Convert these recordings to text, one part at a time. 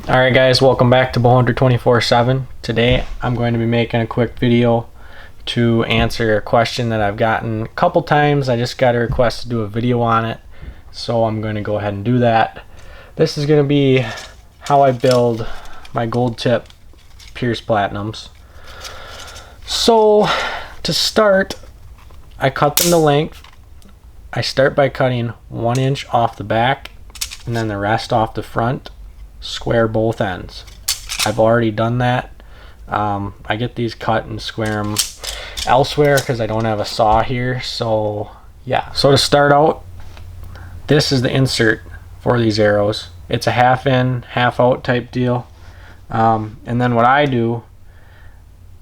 Alright guys, welcome back to Bowhunter 24/7. Today I'm going to be making a quick video to answer a question that I've gotten a couple times. I just got a request to do a video on it, so I'm going to go ahead and do that. This is going to be how I build my gold tip Pierce Platinums. So to start, I cut them to length. I start by cutting 1 inch off the back and then the rest off the front. Square both ends. I've already done that. I get these cut and square them elsewhere because I don't have a saw here. So yeah, so to start out, this is the insert for these arrows. It's a half in, half out type deal. And then what I do,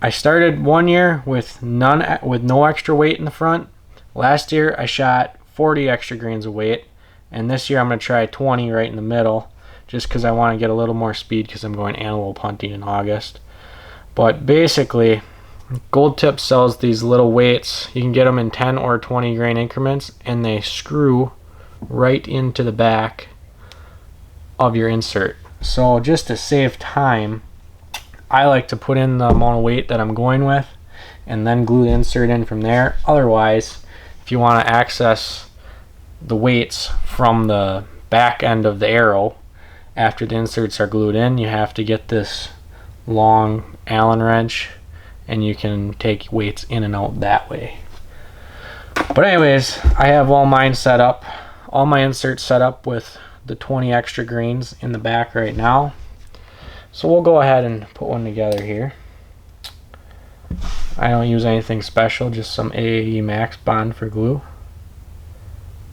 I started one year with no extra weight in the front. Last year I shot 40 extra grains of weight, and this year I'm going to try 20 right in the middle, just because I want to get a little more speed because I'm going antelope hunting in August. But basically, Gold Tip sells these little weights. You can get them in 10 or 20 grain increments, and they screw right into the back of your insert. So just to save time, I like to put in the amount of weight that I'm going with and then glue the insert in from there. Otherwise, if you want to access the weights from the back end of the arrow after the inserts are glued in, you have to get this long Allen wrench, and you can take weights in and out that way. But anyways, I have all mine set up, all my inserts set up with the 20 extra grains in the back right now. So we'll go ahead and put one together here. I don't use anything special, just some AAE Max Bond for glue.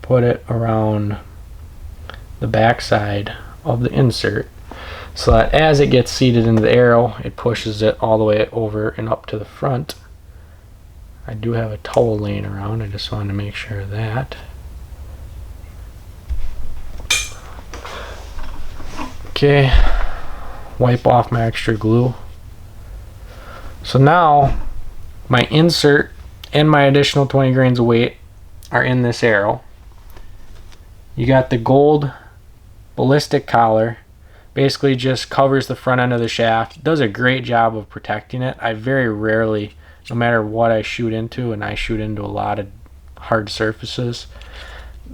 Put it around the back side of the insert so that as it gets seated into the arrow, it pushes it all the way over and up to the front. I do have a towel laying around, I just wanted to make sure of that. Okay, wipe off my extra glue. So now my insert and my additional 20 grains of weight are in this arrow. You got the gold ballistic collar, basically just covers the front end of the shaft. It does a great job of protecting it. I very rarely, no matter what I shoot into, and I shoot into a lot of hard surfaces,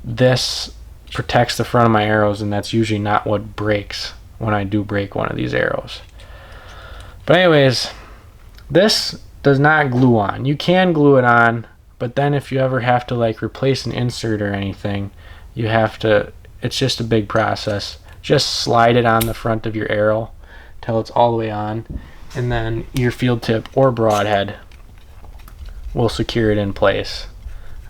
this protects the front of my arrows, and that's usually not what breaks when I do break one of these arrows. But anyways, this does not glue on. You can glue it on, but then if you ever have to like replace an insert or anything, you have to, it's just a big process. Just slide it on the front of your arrow till it's all the way on, and then your field tip or broadhead will secure it in place.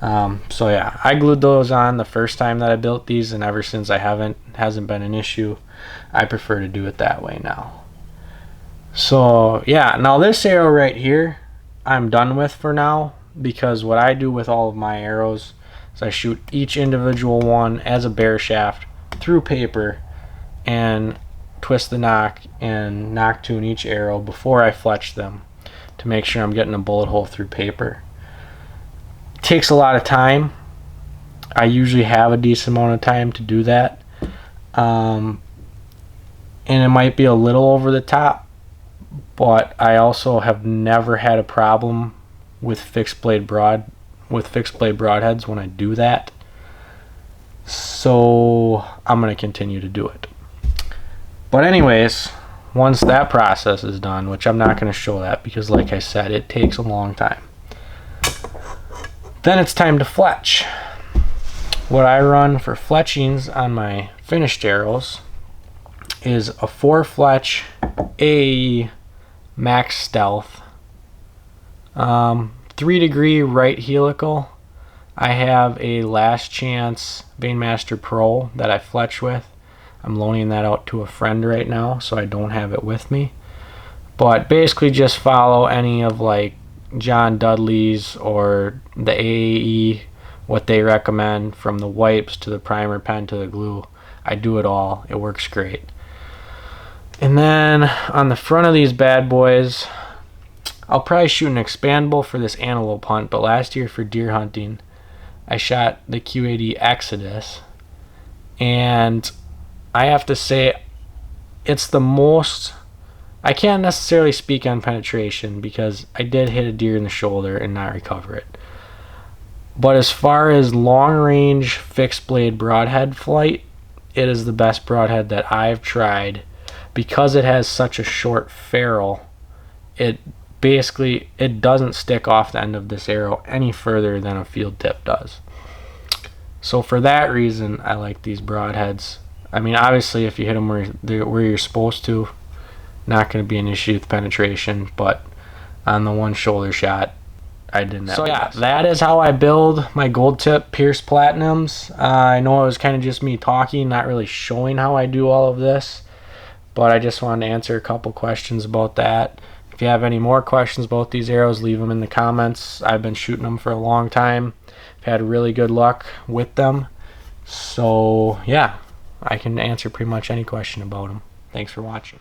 So yeah, I glued those on the first time that I built these, and ever since it hasn't been an issue. I prefer to do it that way now. So yeah, now this arrow right here I'm done with for now, because what I do with all of my arrows is I shoot each individual one as a bare shaft through paper and twist the nock and nock tune each arrow before I fletch them to make sure I'm getting a bullet hole through paper. It takes a lot of time. I usually have a decent amount of time to do that, and it might be a little over the top, but I also have never had a problem with fixed blade broadheads when I do that. So I'm going to continue to do it. But anyways, once that process is done, which I'm not going to show that because like I said, it takes a long time, then it's time to fletch. What I run for fletchings on my finished arrows is a 4-fletch AAE Max Stealth, 3-degree right helical. I have a Last Chance Veinmaster Pro that I fletch with. I'm loaning that out to a friend right now, so I don't have it with me. But basically just follow any of like John Dudley's or the AAE, what they recommend, from the wipes to the primer pen to the glue. I do it all. It works great. And then on the front of these bad boys, I'll probably shoot an expandable for this antelope hunt, but last year for deer hunting, I shot the Q80 Exodus, and I have to say it's the most, I can't necessarily speak on penetration because I did hit a deer in the shoulder and not recover it. But as far as long range fixed blade broadhead flight, it is the best broadhead that I've tried. Because it has such a short ferrule, it doesn't stick off the end of this arrow any further than a field tip does. So for that reason, I like these broadheads. I mean, obviously if you hit them where you're supposed to, not going to be an issue with penetration, but on the one shoulder shot, I didn't have. So yeah, that is how I build my gold tip Pierce Platinums. I know it was kind of just me talking, not really showing how I do all of this, but I just wanted to answer a couple questions about that. If you have any more questions about these arrows, leave them in the comments. I've been shooting them for a long time. I've had really good luck with them. So yeah, I can answer pretty much any question about them. Thanks for watching.